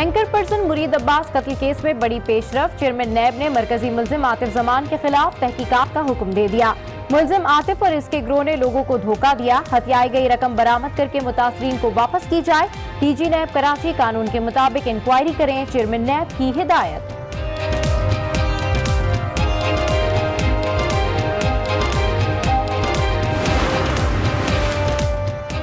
Anchor person مرید عباس قتل case میں بڑی پیشرفت، چیئرمین نیب نے مرکزی ملزم عاطف زمان کے خلاف تحقیقات کا حکم دے دیا۔ ملزم عاطف اور اس کے گروہ نے لوگوں کو دھوکہ دیا، ہتھیائی گئی رقم برآمد کر کے متاثرین کو واپس کی جائے۔ ڈی جی نیب کراچی قانون کے مطابق انکوائری کریں، چیئرمین نیب کی ہدایت۔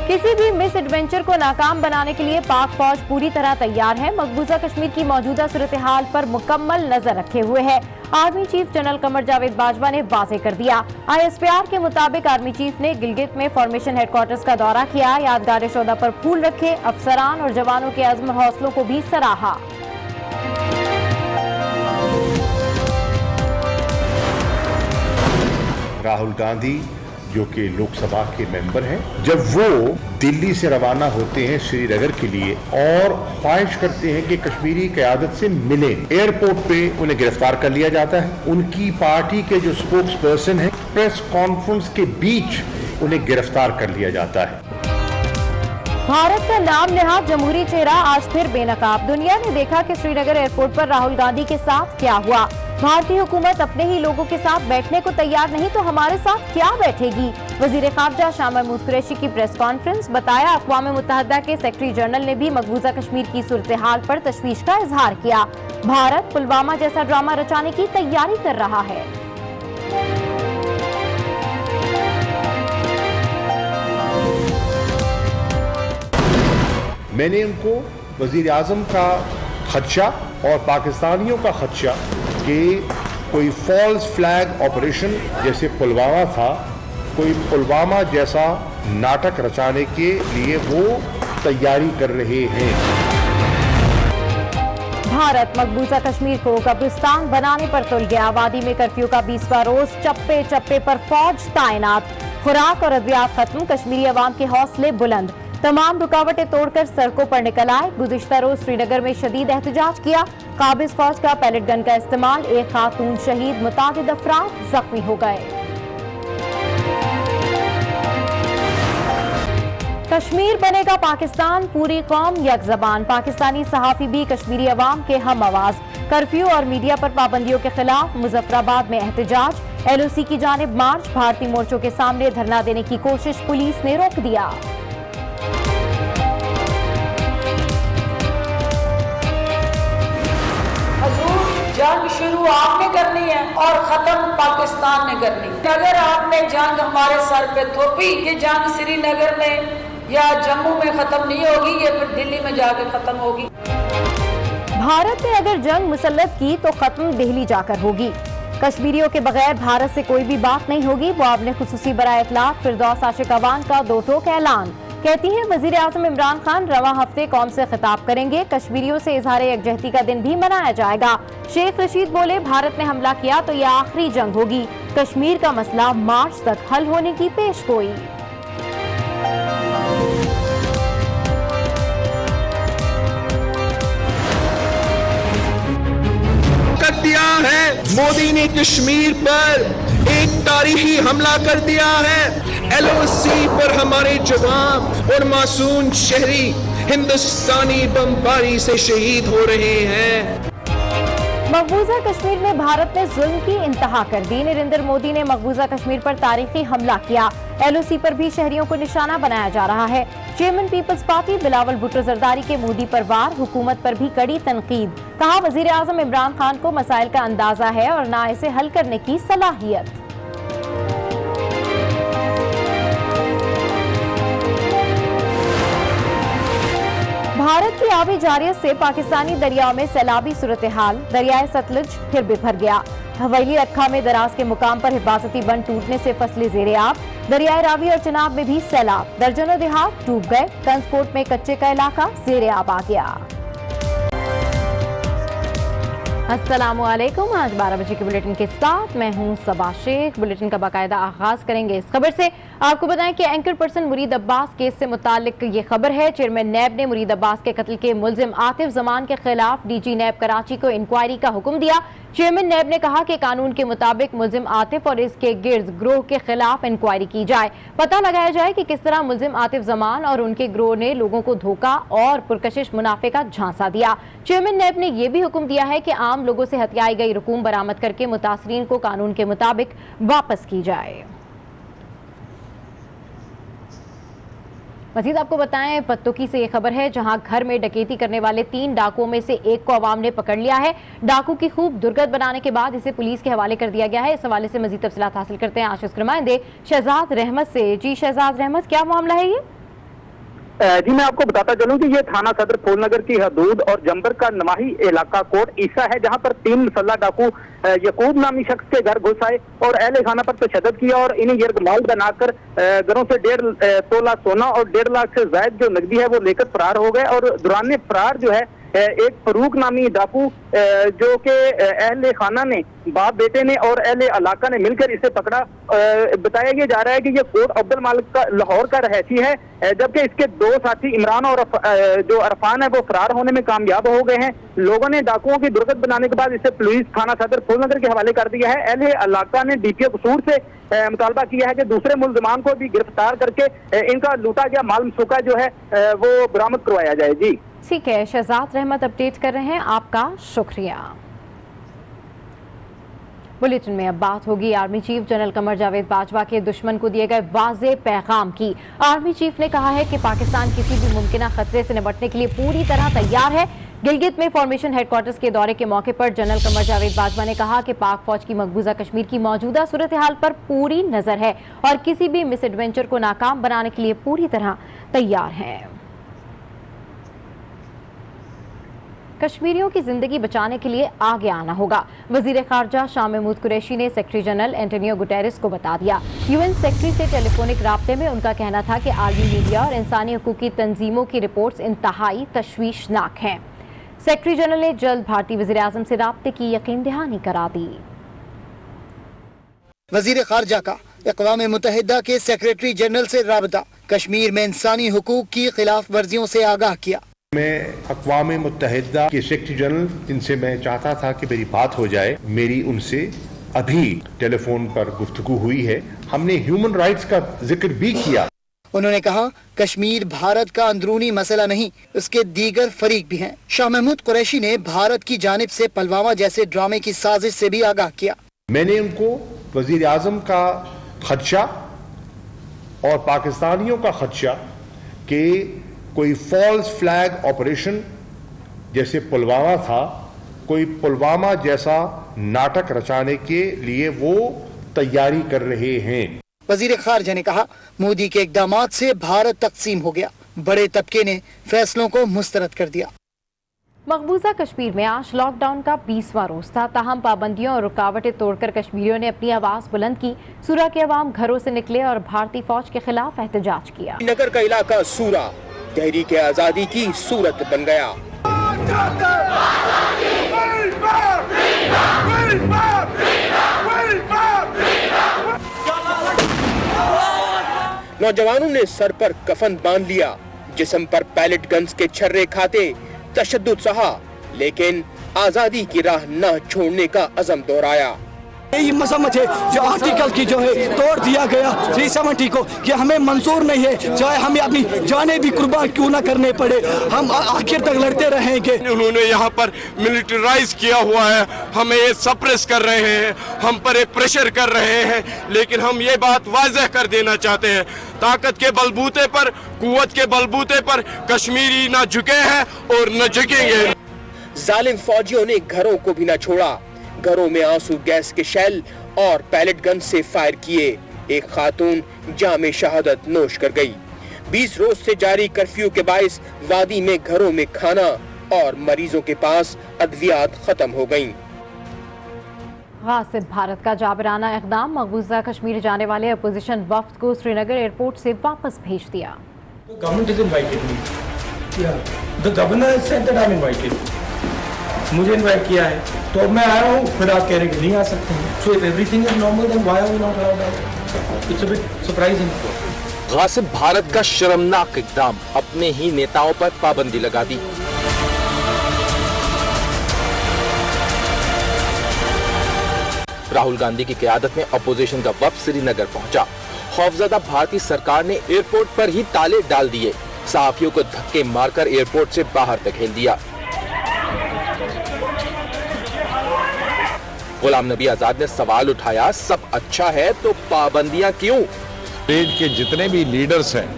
کسی بھی مس ایڈونچر کو ناکام بنانے کے لیے پاک فوج پوری طرح تیار ہے، مقبوضہ کشمیر کی موجودہ صورتحال پر مکمل نظر رکھے ہوئے ہے۔ Army chief general Qamar Javed Bajwa نے واضح کر دیا۔ ISPR کے مطابق آرمی چیف نے گلگت میں فارمیشن ہیڈ کوارٹرز کا دورہ کیا، یادگار شہداء پر پھول رکھے، افسران اور جوانوں کے عزم و حوصلوں کو بھی سراہا۔ راہل گاندھی جو کہ لوک سبھا کے ممبر ہیں، جب وہ دلی سے روانہ ہوتے ہیں سری نگر کے لیے اور خواہش کرتے ہیں کہ کشمیری قیادت سے ملیں، ایئرپورٹ پہ انہیں گرفتار کر لیا جاتا ہے۔ ان کی پارٹی کے جو اسپوکس پرسن ہیں، پریس کانفرنس کے بیچ انہیں گرفتار کر لیا جاتا ہے۔ بھارت کا نام نہاد جمہوری چہرہ آج پھر بے نقاب، دنیا نے دیکھا کہ سری نگر ایئرپورٹ پر راہل گاندھی کے ساتھ کیا ہوا۔ بھارتی حکومت اپنے ہی لوگوں کے ساتھ بیٹھنے کو تیار نہیں تو ہمارے ساتھ کیا بیٹھے گی؟ وزیر خارجہ شاہ محمود قریشی کی پریس کانفرنس، بتایا اقوام متحدہ کے سیکرٹری جنرل نے بھی مقبوضہ کشمیر کی صورتحال پر تشویش کا اظہار کیا۔ بھارت پلوامہ جیسا ڈرامہ رچانے کی تیاری کر رہا ہے۔ میں نے ان کو وزیر اعظم کا خدشہ اور پاکستانیوں کا خدشہ کہ کوئی فالس فلیگ آپریشن جیسے پلوامہ تھا، کوئی پلوامہ جیسا ناٹک رچانے کے لیے وہ تیاری کر رہے ہیں۔ بھارت مقبوضہ کشمیر کو قبرستان بنانے پر تل گیا، وادی میں کرفیو کا 20واں روز، چپے چپے پر فوج تعینات، خوراک اور ادویات ختم، کشمیری عوام کے حوصلے بلند، تمام رکاوٹیں توڑ کر سڑکوں پر نکل آئے۔ گزشتہ روز سری نگر میں شدید احتجاج کیا، قابض فوج کا پیلٹ گن کا استعمال، ایک خاتون شہید، متعدد افراد زخمی ہو گئے۔ کشمیر بنے گا پاکستان، پوری قوم یک زبان، پاکستانی صحافی بھی کشمیری عوام کے ہم آواز، کرفیو اور میڈیا پر پابندیوں کے خلاف مظفر آباد میں احتجاج، LOC کی جانب مارچ، بھارتی مورچوں کے سامنے دھرنا دینے کی کوشش پولیس نے روک دیا۔ جنگ شروع آپ نے کرنی ہے اور ختم پاکستان نے کرنی ہے۔ اگر آپ نے جنگ ہمارے سر پہ تھوپی کہ جنگ سری نگر میں یا جموں میں ختم نہیں ہوگی، یہ پھر دلی میں جا کے ختم ہوگی۔ بھارت نے اگر جنگ مسلط کی تو ختم دہلی جا کر ہوگی۔ کشمیریوں کے بغیر بھارت سے کوئی بھی بات نہیں ہوگی، معاون خصوصی برائے اطلاعات فردوس عاشق اوان کا دو ٹوک اعلان۔ کہتی ہیں وزیر اعظم عمران خان رواں ہفتے قوم سے خطاب کریں گے، کشمیریوں سے اظہار یکجہتی کا دن بھی منایا جائے گا۔ شیخ رشید بولے بھارت نے حملہ کیا تو یہ آخری جنگ ہوگی، کشمیر کا مسئلہ مارچ تک حل ہونے کی پیش گوئی۔ کر دیا ہے مودی نے کشمیر پر ایک تاریخی حملہ کر دیا ہے۔ LOC پر ہمارے جوان اور معصوم شہری ہندوستانی بمباری سے شہید ہو رہے ہیں۔ مقبوضہ کشمیر میں بھارت نے ظلم کی انتہا کر دی، نریندر مودی نے مقبوضہ کشمیر پر تاریخی حملہ کیا، LOC پر بھی شہریوں کو نشانہ بنایا جا رہا ہے۔ چیئرمین پیپلز پارٹی بلاول بھٹو زرداری کے مودی پر وار، حکومت پر بھی کڑی تنقید، کہا وزیر اعظم عمران خان کو مسائل کا اندازہ ہے اور نہ اسے حل کرنے کی صلاحیت۔ بھارت کی آبی جارحیت سے پاکستانی دریاؤں میں سیلابی صورتحال، دریائے ستلج پھر بکھر گیا، حویلی رکھا میں دراز کے مقام پر حفاظتی بند ٹوٹنے سے فصلیں زیر آب، دریائے راوی اور چناب میں بھی سیلاب، درجنوں دیہات ڈوب گئے، کنسپورٹ میں کچے کا علاقہ زیر آب آ گیا۔ السلام علیکم، آج 12 بجے کے بلیٹن کے ساتھ میں ہوں صبا شیخ۔ بلیٹن کا باقاعدہ آغاز کریں گے اس خبر سے۔ آپ کو بتائیں کہ اینکر پرسن مرید عباس کیس سے متعلق یہ خبر ہے، چیئرمین نیب نے مرید عباس کے قتل کے ملزم عاطف زمان کے خلاف DG نیب کراچی کو انکوائری کا حکم دیا۔ चेयरमैन नैब ने कहा कि कानून के मुताबिक मुलजिम आतिफ और इसके गिर्द ग्रोह के खिलाफ इंक्वायरी की जाए, पता लगाया जाए कि किस तरह मुलजिम आतिफ जमान और उनके ग्रोह ने लोगों को धोखा और पुरकशिश मुनाफे का झांसा दिया। चेयरमैन नैब ने यह भी हुक्म दिया है कि आम लोगों से हथियाई गई रकूम बरामद करके मुतासरीन को कानून के मुताबिक वापस की जाए। मजीद आपको बताएं, पत्तोकी से ये खबर है, जहां घर में डकैती करने वाले 3 डाकुओं में से एक को अवाम ने पकड़ लिया है। डाकू की खूब दुर्गत बनाने के बाद इसे पुलिस के हवाले कर दिया गया है। इस हवाले से मजीद तफसीलात हासिल करते हैं आशीष नुमाइंदे शहजाद रहमत से। जी शहजाद रहमत, क्या मामला है ये? जी मैं आपको बताता चलूं कि ये थाना सदर फूलनगर की हदूद और जंबर का नवाही इलाका कोट ईसा है, जहां पर 3 मुसल्लह डाकू यकूब नामी शख्स के घर घुस आए और अहले खाना पर तशद्दुद किया और इन्हें यरगमाल बनाकर घरों से 1.5 तोला सोना और 1.5 लाख से जायद जो नकदी है वो लेकर फरार हो गए। और दौरान फरार जो है एक फरूक नामी डाकू जो कि अहले खाना ने, बाप बेटे ने और अहले इलाका ने मिलकर इसे पकड़ा। बताया ये जा रहा है कि ये कोट अब्दुल मालिक का लाहौर का रहसी है, जबकि इसके 2 साथी इमरान और जो अरफान है वो फरार होने में कामयाब हो गए हैं। लोगों ने डाकुओं की दुर्गत बनाने के बाद इसे पुलिस थाना सदर फूलनगर के हवाले कर दिया है। अहले इलाका ने डीपीओ कसूर से मुतालबा किया है कि दूसरे मुल्जिमान को भी गिरफ्तार करके इनका लूटा गया माल मसूका जो है वो बरामद करवाया जाए। जी ठीक है, शहजाद रहमत अपडेट कर रहे हैं, आपका शुक्रिया। बुलेटिन में अब बात होगी army chief general Qamar Javed Bajwa के दुश्मन को दिए गए वाज़े पैगाम की। आर्मी चीफ ने कहा है कि पाकिस्तान किसी भी मुमकिन खतरे से निपटने के लिए पूरी तरह तैयार है। गिलगित में फॉर्मेशन हेडक्वार्टर्स के दौरे के मौके पर जनरल कमर जावेद बाजवा ने कहा कि पाक फौज की मकबूजा कश्मीर की मौजूदा सूरत हाल पर पूरी नजर है और किसी भी मिस एडवेंचर को नाकाम बनाने के लिए पूरी तरह तैयार है। कश्मीरियों की जिंदगी बचाने के लिए आगे आना होगा, वजीर खारजा शाह महमूद कुरैशी ने सेक्रेटरी जनरल एंटोनियो गुटेरेस को बता दिया। यूएन सेक्रेटरी से टेलीफोनिक राब्ते में उनका कहना था कि आलमी मीडिया और इंसानी हकूक की तंजीमों की रिपोर्ट्स इंतहाई तशवीशनाक हैं। सेक्रेटरी जनरल ने जल्द भारतीय वजीर आजम से राब्ते की यकीन दहानी करा दी। वजीर खारजा का अक़वाम मुत्तहिदा के सेक्रेटरी जनरल से राबता, कश्मीर में इंसानी हकूक की खिलाफ वर्जियों से आगाह किया। मैं अक़वाम मुत्तहिदा के सेक्रेटरी जनरल, जिनसे मैं चाहता था कि मेरी बात हो जाए, मेरी उनसे अभी टेलीफोन पर गुफ्तगू हुई है। हमने ह्यूमन राइट्स का जिक्र भी किया। उन्होंने कहा कश्मीर भारत का अंदरूनी मसला नहीं, उसके दीगर फरीक भी हैं। शाह महमूद कुरैशी ने भारत की जानिब से पुलवामा जैसे ड्रामे की साजिश से भी आगाह किया। मैंने उनको वजीर आजम का खदशा और पाकिस्तानियों का खदशा कि कोई फॉल्स फ्लैग ऑपरेशन जैसे पुलवामा था, कोई पुलवामा जैसा नाटक रचाने के लिए वो तैयारी कर रहे हैं। वजीर खारजा ने कहा मोदी के इक़दामात से भारत तकसीम हो गया, बड़े तबके ने फैसलों को मुस्तरद कर दिया। मकबूजा कश्मीर में आज लॉकडाउन का 20वां रोज था, ताहम पाबंदियों और रुकावटें तोड़कर कश्मीरियों ने अपनी आवाज बुलंद की। सूरा के अवाम घरों से निकले और भारतीय फौज के खिलाफ एहतजाज किया। नगर का इलाका सूरा तहरीक आजादी की सूरत बन गया। नौजवानों ने सर पर कफन बांध लिया, जिस्म पर पैलेट गन्स के छर्रे खाते तशद्दुद सहा, लेकिन आजादी की राह न छोड़ने का अज़म दोहराया। यही मजम्मत है जो आर्टिकल की जो है तोड़ दिया गया 370 को, कि हमें मंजूर नहीं है, चाहे हमें अपनी जाने भी कुर्बान क्यों ना करने पड़े, हम आखिर तक लड़ते रहेंगे। उन्होंने यहाँ पर मिलिटराइज किया हुआ है, हमें ये सप्रेस कर रहे हैं, हम पर एक प्रेशर कर रहे हैं, लेकिन हम ये बात वाज़ेह कर देना चाहते हैं, ताकत के बलबूते पर, कुव्वत के बलबूते पर कश्मीरी ना झुके हैं और न झुकेंगे। जालिम फौजियों ने घरों को भी न छोड़ा, घरों में आंसू गैस के शेल और पैलेट गन से फायर किए। एक खातून जामे शहादत नोश कर गई। 20 रोज से जारी कर्फ्यू के बाइस वादी में घरों में खाना और मरीजों के पास अद्वियात खत्म हो गयी। गासिब भारत का जाबराना इक़दाम, मकबूजा कश्मीर जाने वाले अपोजिशन वफ्द को श्रीनगर एयरपोर्ट से वापस भेज दिया। मुझे इनवाइट किया है तो मैं आया हूँ, फिर आप कह रहे कि नहीं आ सकते हैं। So if everything is normal then why are we not allowed? It's a bit surprising. गासिब भारत का शर्मनाक इक़दाम, अपने ही नेताओं पर पाबंदी लगा दी। राहुल गांधी की क़यादत में अपोजिशन का वफ्द श्रीनगर पहुंचा। खौफजदा भारतीय सरकार ने एयरपोर्ट पर ही ताले डाल दिए, सहाफियों को धक्के मारकर एयरपोर्ट से बाहर धकेल दिया। गुलाम नबी आजाद ने सवाल उठाया, सब अच्छा है तो पाबंदियां क्यों? स्टेट के जितने भी लीडर्स हैं,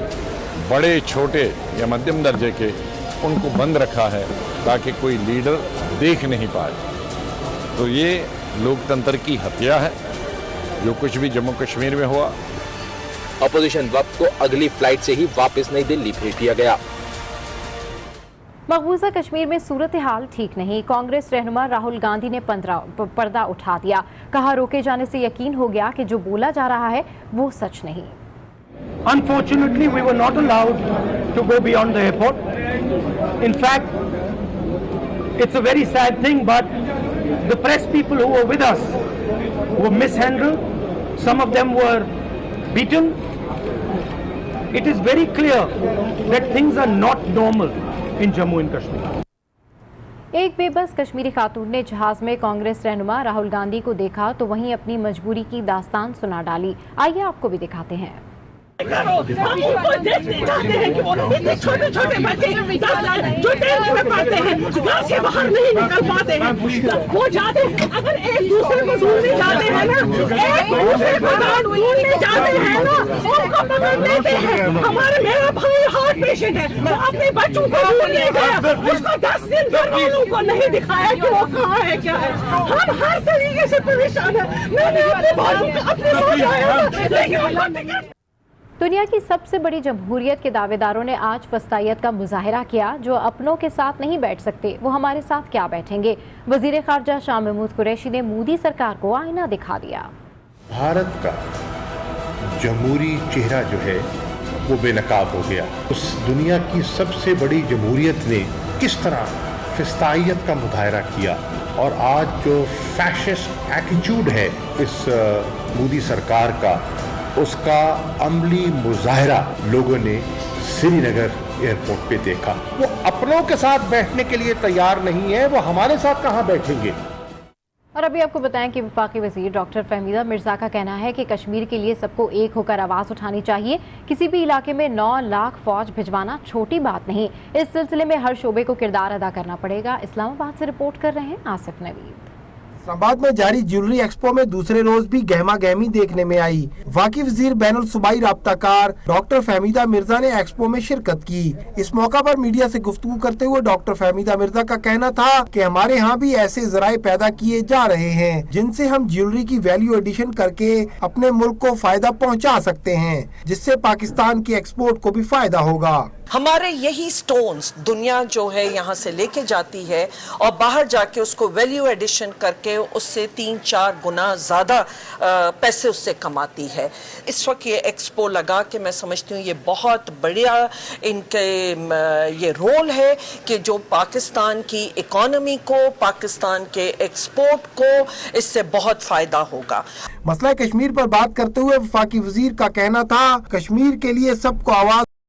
बड़े छोटे या मध्यम दर्जे के, उनको बंद रखा है ताकि कोई लीडर देख नहीं पाए। तो ये लोकतंत्र की हत्या है, जो कुछ भी जम्मू कश्मीर में हुआ। अपोजिशन वफ्द को अगली फ्लाइट से ही वापस नई दिल्ली भेज दिया गया। मकबूजा कश्मीर में सूरत हाल ठीक नहीं। कांग्रेस रहनुमा राहुल गांधी ने पर्दा उठा दिया। कहा, रोके जाने से यकीन हो गया कि जो बोला जा रहा है वो सच नहीं। Unfortunately, we were not allowed to go beyond the airport. In fact, it's a very sad thing, but the press people who were with us were mishandled. Some of them were beaten. It is very clear that things are not normal in Jammu and Kashmir. एक बेबस कश्मीरी खातून ने जहाज में कांग्रेस रहनुमा राहुल गांधी को देखा तो वहीं अपनी मजबूरी की दास्तान सुना डाली। आइए आपको भी दिखाते हैं। हम उनको देखने चाहते हैं कि वो इतने छोटे छोटे बच्चे जो टेंट में पढ़ते हैं, घर से बाहर नहीं निकल पाते हैं, वो जाते अगर एक दूसरे को ढूंढने जाते हैं ना, एक दूसरे को ढूंढने जाते हैं ना, उनको पकड़ लेते हैं। हमारे मेरा भाई हार्ट पेशेंट है, वो अपने बच्चों को ढूंढने गया, उसको 10 दिन घर वालों को नहीं दिखाया कि वो कहाँ है क्या है। हम हर तरीके से परेशान है। मैंने अपने भाइयों को अपने लेकिन दुनिया की सबसे बड़ी जमहूरियत के दावेदारों ने आज फस्तायत का मुजाहरा किया। जो अपनों के साथ नहीं बैठ सकते वो हमारे साथ क्या बैठेंगे। वजीर खारजा शाह महमूद कुरैशी ने मोदी सरकार को आईना दिखा दिया। भारत का जमहूरी चेहरा जो है वो बेनकाब हो गया। उस दुनिया की सबसे बड़ी जमहूरियत ने किस तरह फस्तायत का मुजाहरा किया, और आज जो फैशिस्ट एटीट्यूड है इस मोदी सरकार का, उसका अमली मुजाहरा लोगों ने श्रीनगर एयरपोर्ट पे देखा। वो अपनों के साथ बैठने के लिए तैयार नहीं है, वो हमारे साथ कहाँ बैठेंगे। और अभी आपको बताएं कि वफाकी वजीर डॉक्टर फहमीदा मिर्जा का कहना है कि कश्मीर के लिए सबको एक होकर आवाज़ उठानी चाहिए। किसी भी इलाके में 9 लाख फौज भिजवाना छोटी बात नहीं। इस सिलसिले में हर शोबे को किरदार अदा करना पड़ेगा। इस्लामाबाद से रिपोर्ट कर रहे हैं आसिफ नवीद। इस्लामाबाद में जारी ज्वेलरी एक्सपो में दूसरे रोज भी गहमा गहमी देखने में आई। वफाकी वजीर बैनुल सूबाई राब्ताकार डॉक्टर फहमीदा मिर्जा ने एक्सपो में शिरकत की। इस मौका पर मीडिया से गुफ्तगू करते हुए डॉक्टर फहमीदा मिर्जा का कहना था कि हमारे यहाँ भी ऐसे जराए पैदा किए जा रहे हैं जिनसे हम ज्वेलरी की वैल्यू एडिशन करके अपने मुल्क को फायदा पहुँचा सकते हैं, जिससे पाकिस्तान की एक्सपोर्ट को भी फायदा होगा। हमारे यही स्टोन्स दुनिया जो है यहाँ से लेके जाती है और बाहर जाके उसको वैल्यू एडिशन करके उससे 3-4 गुना ज़्यादा पैसे उससे कमाती है। इस वक्त ये एक्सपो लगा के मैं समझती हूँ ये बहुत बढ़िया इनके ये रोल है कि जो पाकिस्तान की इकोनॉमी को, पाकिस्तान के एक्सपोर्ट को इससे बहुत फ़ायदा होगा। मसला कश्मीर पर बात करते हुए वफाकी वजीर का कहना था, कश्मीर के लिए सबको आवाज़